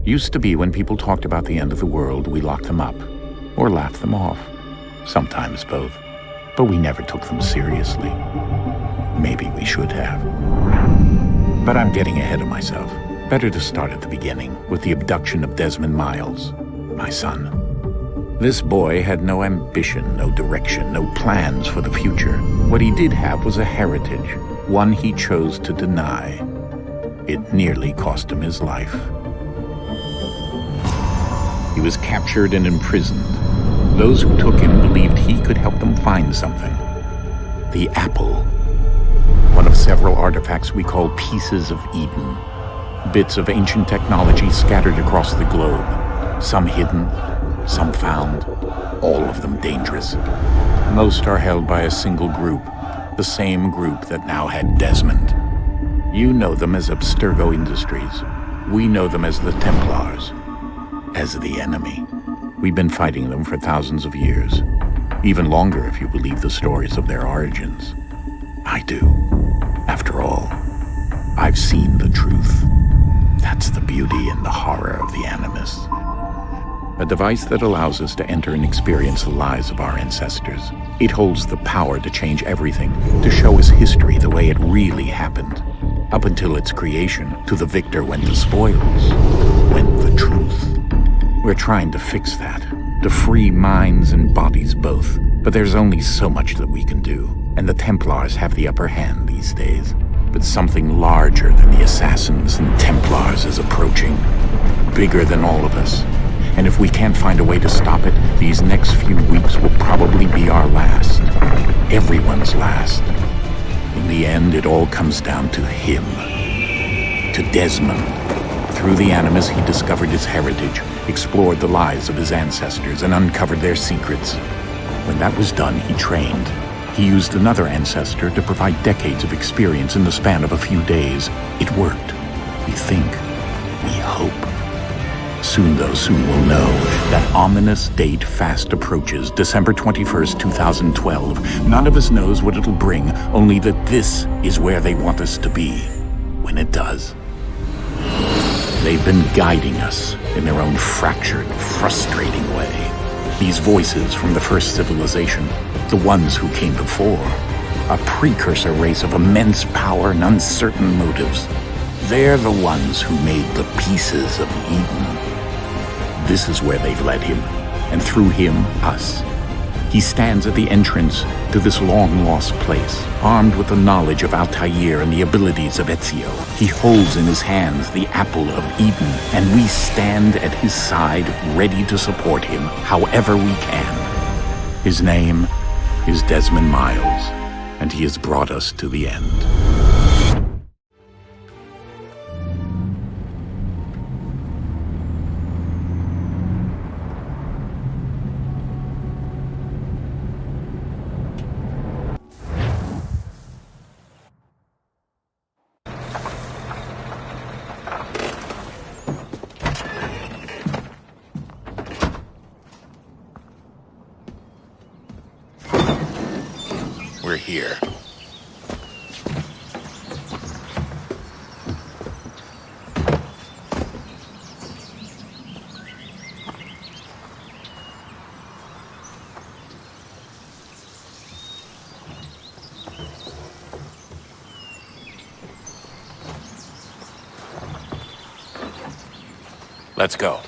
Used to be when people talked about the end of the world, we locked them up, or laughed them off. Sometimes both. But we never took them seriously. Maybe we should have. But I'm getting ahead of myself. Better to start at the beginning, with the abduction of Desmond Miles, my son. This boy had no ambition, no direction, no plans for the future. What he did have was a heritage, one he chose to deny. It nearly cost him his life. He was captured and imprisoned. Those who took him believed he could help them find something. The apple. One of several artifacts we call pieces of Eden. Bits of ancient technology scattered across the globe. Some hidden, some found, all of them dangerous. Most are held by a single group, the same group that now had Desmond. You know them as Abstergo Industries. We know them as the Templars, as the enemy. We've been fighting them for thousands of years, even longer if you believe the stories of their origins. I do. After all, I've seen the truth. That's the beauty and the horror of the Animus. A device that allows us to enter and experience the lives of our ancestors. It holds the power to change everything, to show us history the way it really happened. Up until its creation, to the victor went the spoils, went the truth. We're trying to fix that, to free minds and bodies both. But there's only so much that we can do, and the Templars have the upper hand these days. But something larger than the Assassins and Templars is approaching, bigger than all of us. And if we can't find a way to stop it, these next few weeks will probably be our last. Everyone's last. In the end, it all comes down to him. To Desmond. Through the Animus, he discovered his heritage, explored the lives of his ancestors, and uncovered their secrets. When that was done, he trained. He used another ancestor to provide decades of experience in the span of a few days. It worked. We think. We hope. Soon, though, soon we'll know. That ominous date fast approaches, December 21st, 2012. None of us knows what it'll bring, only that this is where they want us to be, when it does. They've been guiding us in their own fractured, frustrating way. These voices from the first civilization, the ones who came before, a precursor race of immense power and uncertain motives. They're the ones who made the pieces of Eden. This is where they've led him, and through him, us. He stands at the entrance to this long-lost place, armed with the knowledge of Altair and the abilities of Ezio. He holds in his hands the apple of Eden, and we stand at his side, ready to support him however we can. His name is Desmond Miles, and he has brought us to the end. We're here. Let's go.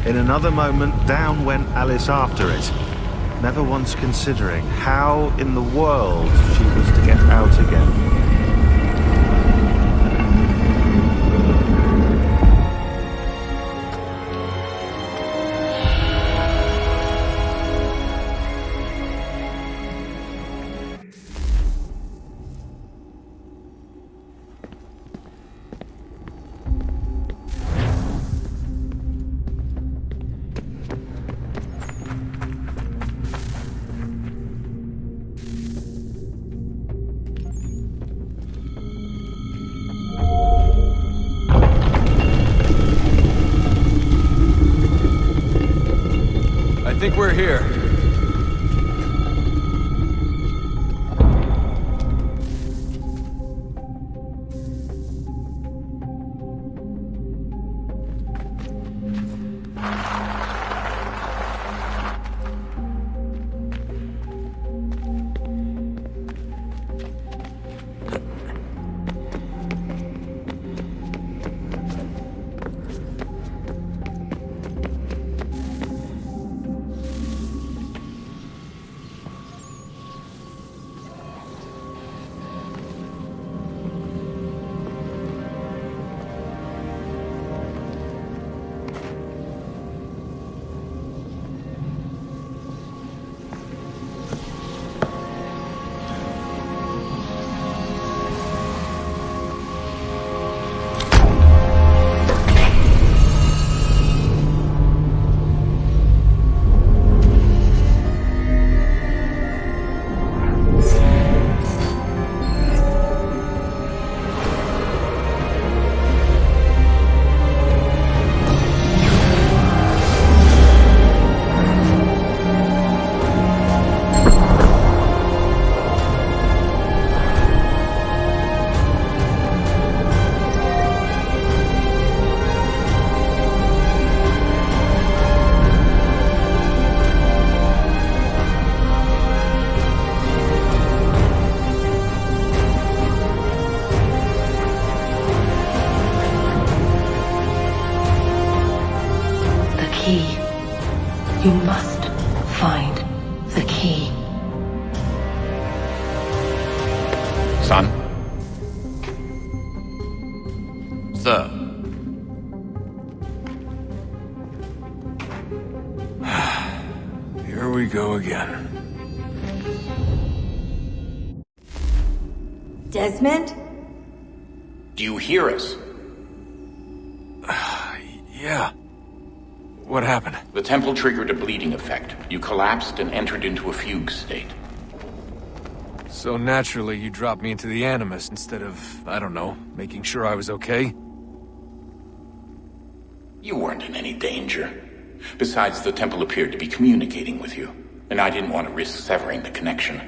In another moment, down went Alice after it, never once considering how in the world she was to get out again. I think we're here. You must find the key. Son? Sir. Here we go again. Desmond? Do you hear us? Yeah. What happened? The temple triggered a bleeding effect. You collapsed and entered into a fugue state. So naturally, you dropped me into the Animus instead of, I don't know, making sure I was okay? You weren't in any danger. Besides, the temple appeared to be communicating with you, and I didn't want to risk severing the connection.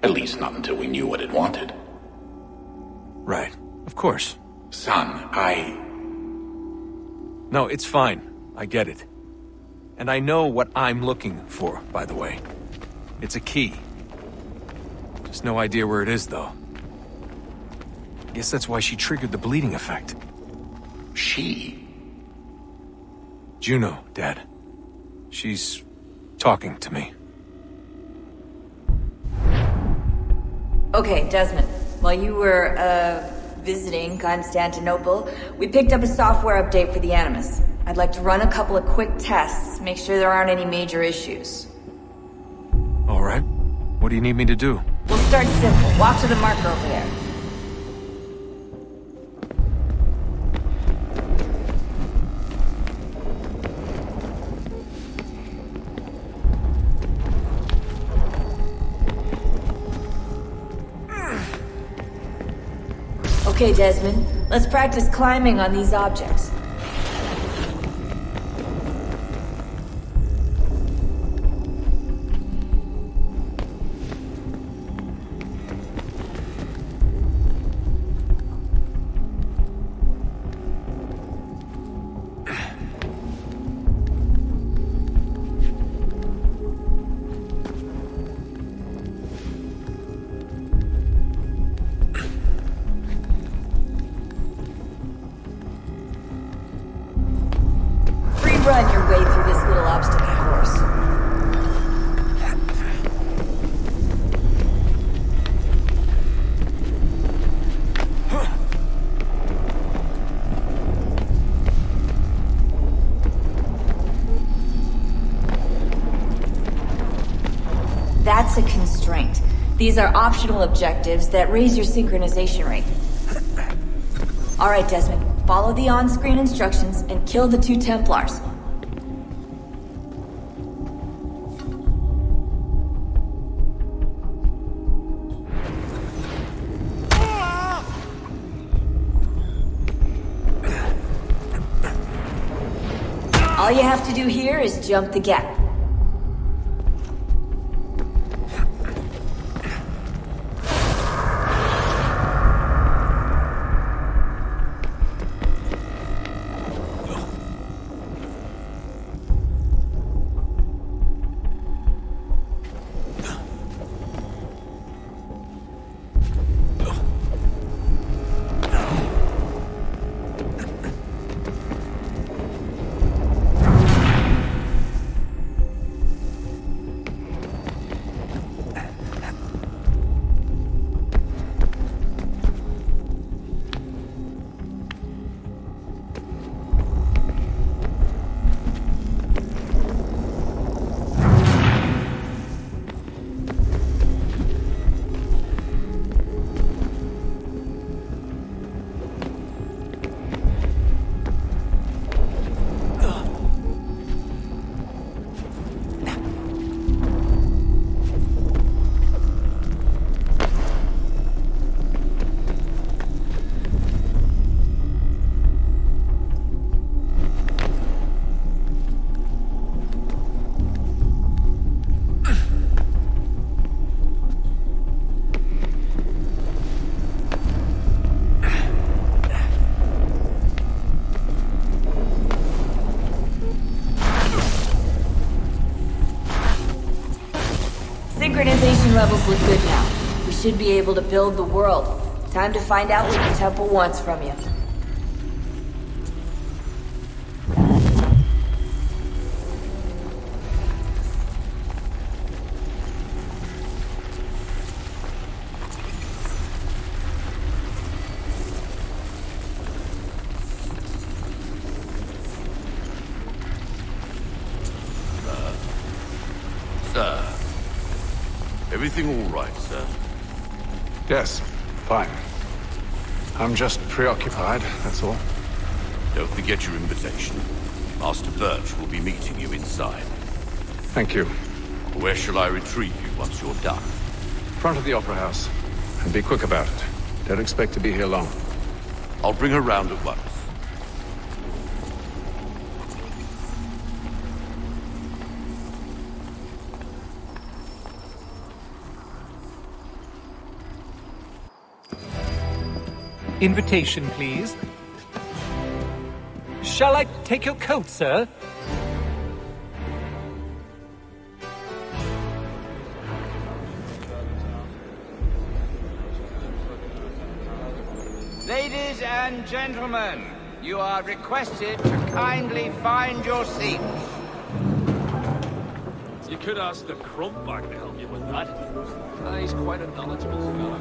At least not until we knew what it wanted. Right. Of course. Son, No, it's fine. I get it. And I know what I'm looking for, by the way. It's a key. Just no idea where it is, though. Guess that's why she triggered the bleeding effect. She? Juno, Dad. She's talking to me. Okay, Desmond. While you were, visiting Constantinople, we picked up a software update for the Animus. I'd like to run a couple of quick tests, make sure there aren't any major issues. All right. What do you need me to do? We'll start simple. Walk to the marker over there. Okay, Desmond. Let's practice climbing on these objects. run your way through this little obstacle course. That's a constraint. These are optional objectives that raise your synchronization rate. Alright, Desmond. Follow the on-screen instructions and kill the 2 Templars. All you have to do here is jump the gap. Synchronization levels look good now. We should be able to build the world. Time to find out what the temple wants from you. Sir. Everything all right, sir? Yes, fine. I'm just preoccupied, that's all. Don't forget your invitation. Master Birch will be meeting you inside. Thank you. Where shall I retrieve you once you're done? Front of the Opera House. And be quick about it. Don't expect to be here long. I'll bring her round at once. Invitation, please. Shall I take your coat, sir? Ladies and gentlemen, you are requested to kindly find your seats. You could ask the crump back to help you with that. He's quite a knowledgeable fellow.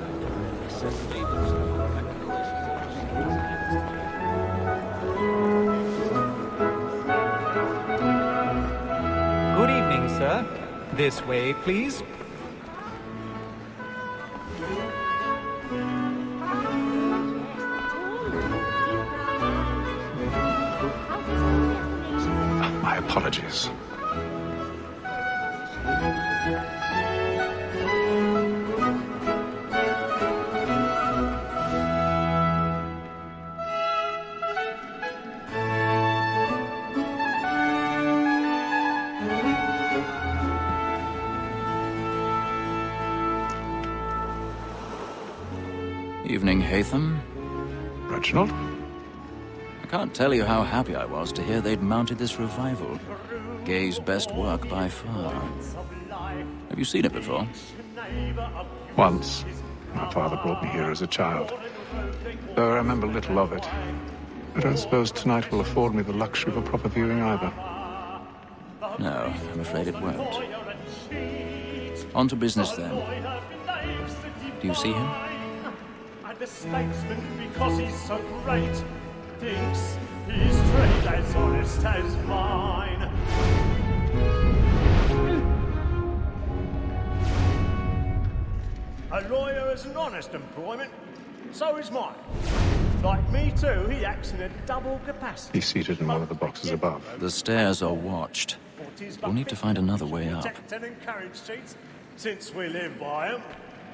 Good evening, sir. This way, please. My apologies. Evening, Hatham. Reginald? I can't tell you how happy I was to hear they'd mounted this revival. Gay's best work by far. Have you seen it before? Once. My father brought me here as a child. Though I remember little of it. I don't suppose tonight will afford me the luxury of a proper viewing either. No, I'm afraid it won't. On to business then. Do you see him? And the statesman, because he's so great, thinks his trade as honest as mine. A lawyer is an honest employment, so is mine. Like me too, he acts in a double capacity. He's seated in one of the boxes above. The stairs are watched. We'll need to find another way up. And encourage cheats, since we live by them.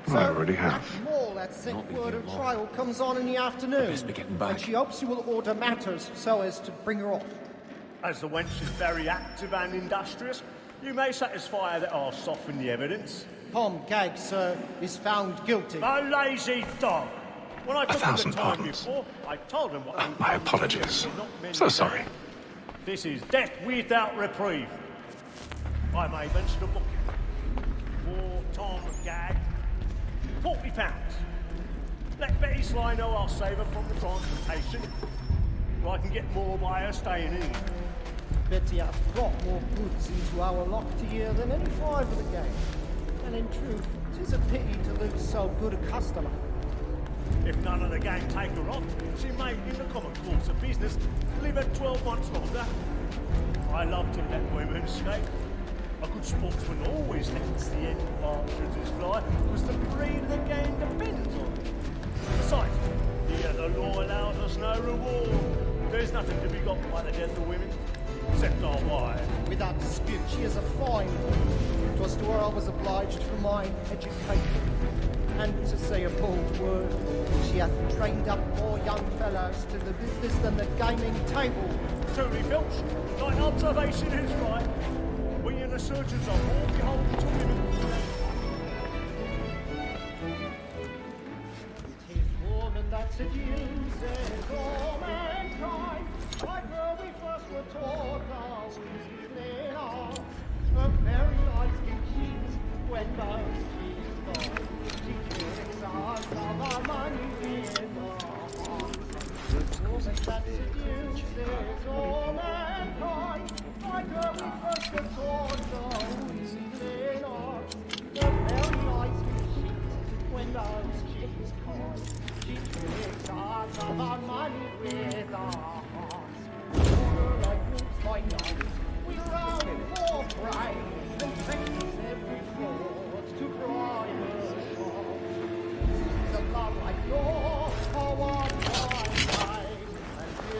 I already have. More that set word of trial comes on in the afternoon. And she hopes you will order matters so as to bring her off. As the wench is very active and industrious, you may satisfy her that I'll soften the evidence. Tom Gag, sir, is found guilty. A lazy dog! When I took him the 1,000 time pardons. before, I told him what... My apologies. So sorry. This is death without reprieve. I may venture to book you. For Tom Gag, £40. Let Betty Sly know I'll save her from the transportation. Or I can get more by her staying in. Betty hath brought more goods into our locked here than any five of the gang. And in truth, 'tis a pity to lose so good a customer. If none of the gang take her off, she may, in the common course of business, live her 12 months longer. I love to let women escape. A good sportsman always lets the end partridges fly, because the breed of the game depends on it. Besides, here the law allows us no reward. There's nothing to be got by the death of women, except our wives. Without dispute, she is a fine woman. 'Twas to her I was obliged for my education. And to say a bold word, she hath trained up more young fellows to the business than the gaming table. Truly, Filch, thy observation is right. We and the surgeons are more beholden to women. Tis woman that seduces all mankind. Like where we first were taught our evening arts. Her very eyes can cheat when most she's gone. She kicks us of our money in the heart. The woman that seduces all mankind. Like where we first were taught our evening arts. Her very eyes can cheat when most she's gone. She kicks us of our money with our hearts. Like wolves by night, we round for prey and practice every fraud to bribe her shop. The love like yours, for one night,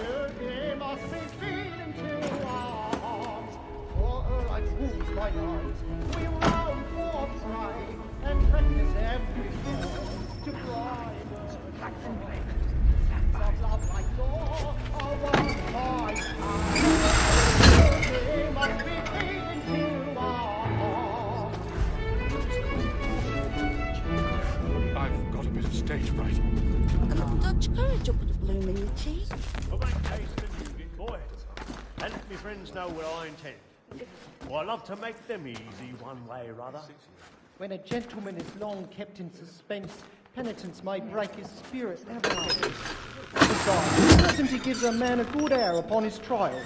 and you must be feeling to our hearts. For her like wolves by night, we round for prey and practice every fraud to bribe her shop. Of love like yours, for one night, you must be feeling to our hearts. I've got a bit of stage fright. A little Dutch courage will put a bloom in your cheek. For that taste and music, boy. And let me friends know what I intend. Well, I love to make them easy one way or other. When a gentleman is long kept in suspense, penitence may break his spirit ever after. Besides, certainty gives a man a good air upon his trial,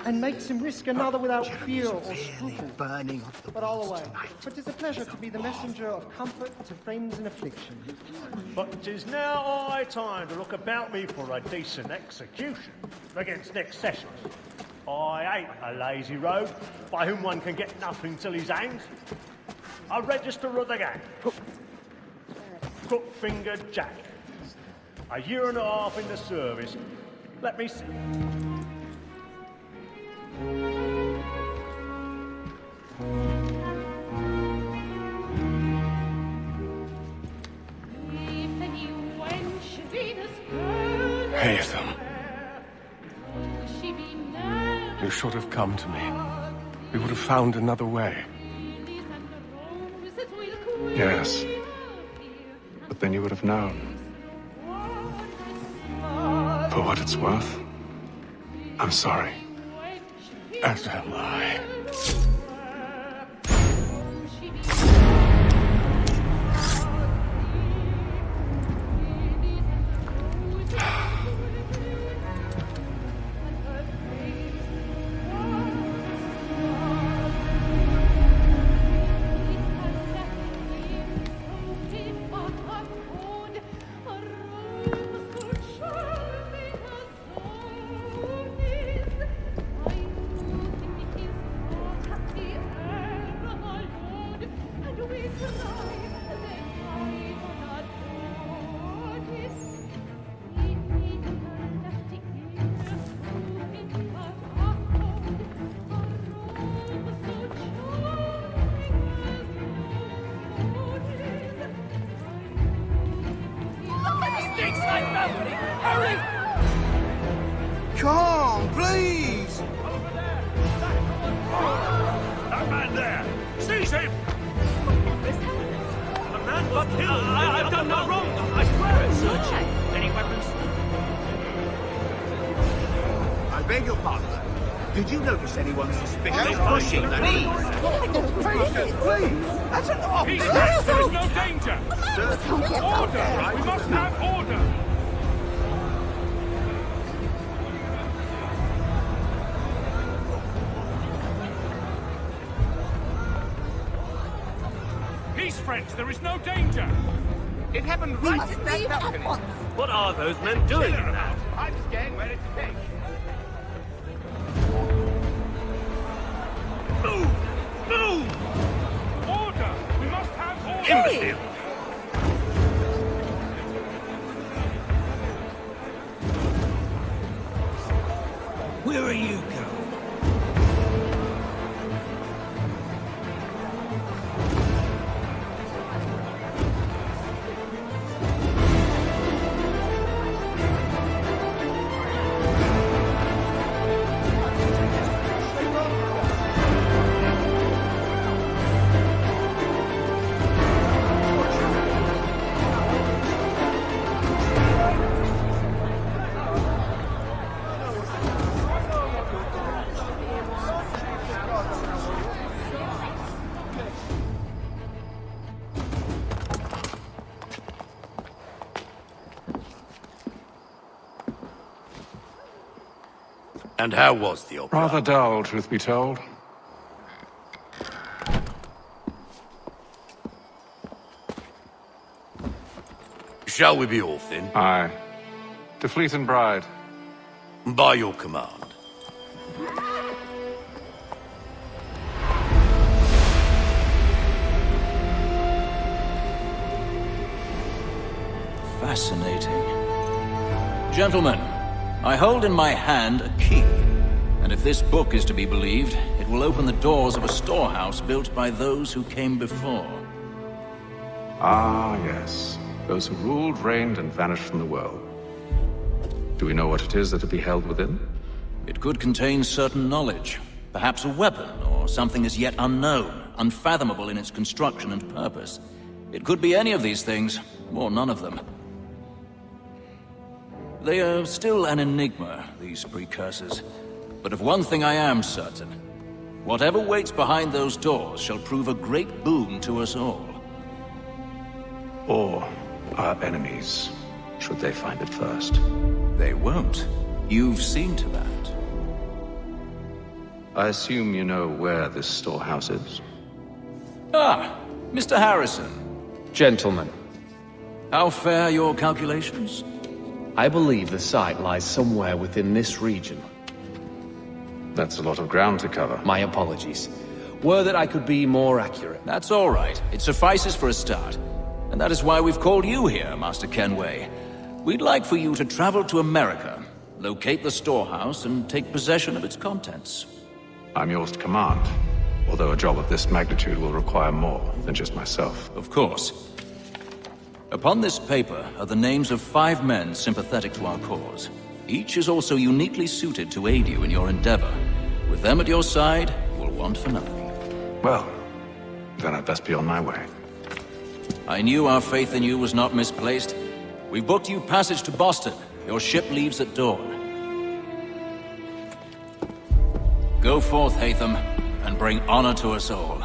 and makes him risk another without fear or scruple. But I'll away, for 'tis a pleasure to be the messenger of comfort to friends in affliction. But 'tis now high time to look about me for a decent execution against next sessions. I hate a lazy rogue by whom one can get nothing till he's hanged. A register of the gang. Crook-fingered Jack. A year and a half in the service. Let me see. Haytham. You should have come to me. We would have found another way. Yes. But then you would have known. For what it's worth, I'm sorry. As am I. Did you notice anyone suspicious pushing the knees? Please! That's an officer! There is no danger! Order! We must have order! Peace, friends! There is no danger! It happened right in that balcony. What are those men doing now? I'm scared where it's takes. Move! Move! Order! We must have order! Imbecile! Where are you going? And how was the opera? Rather dull, truth be told. Shall we be off then? Aye. To Fleet and Bride. By your command. Fascinating. Gentlemen, I hold in my hand a key. And if this book is to be believed, it will open the doors of a storehouse built by those who came before. Ah, yes. Those who ruled, reigned, and vanished from the world. Do we know what it is that to be held within? It could contain certain knowledge. Perhaps a weapon, or something as yet unknown, unfathomable in its construction and purpose. It could be any of these things, or none of them. They are still an enigma, these precursors. But of one thing I am certain. Whatever waits behind those doors shall prove a great boon to us all. Or our enemies, should they find it first. They won't. You've seen to that. I assume you know where this storehouse is? Ah, Mr. Harrison. Gentlemen, How fare your calculations? I believe the site lies somewhere within this region. That's a lot of ground to cover. My apologies. Were that I could be more accurate. That's all right. It suffices for a start. And that is why we've called you here, Master Kenway. We'd like for you to travel to America, locate the storehouse, and take possession of its contents. I'm yours to command, although a job of this magnitude will require more than just myself. Of course. Upon this paper are the names of 5 men sympathetic to our cause. Each is also uniquely suited to aid you in your endeavor. With them at your side, you will want for nothing. Well, then I'd best be on my way. I knew our faith in you was not misplaced. We've booked you passage to Boston. Your ship leaves at dawn. Go forth, Hatham, and bring honor to us all.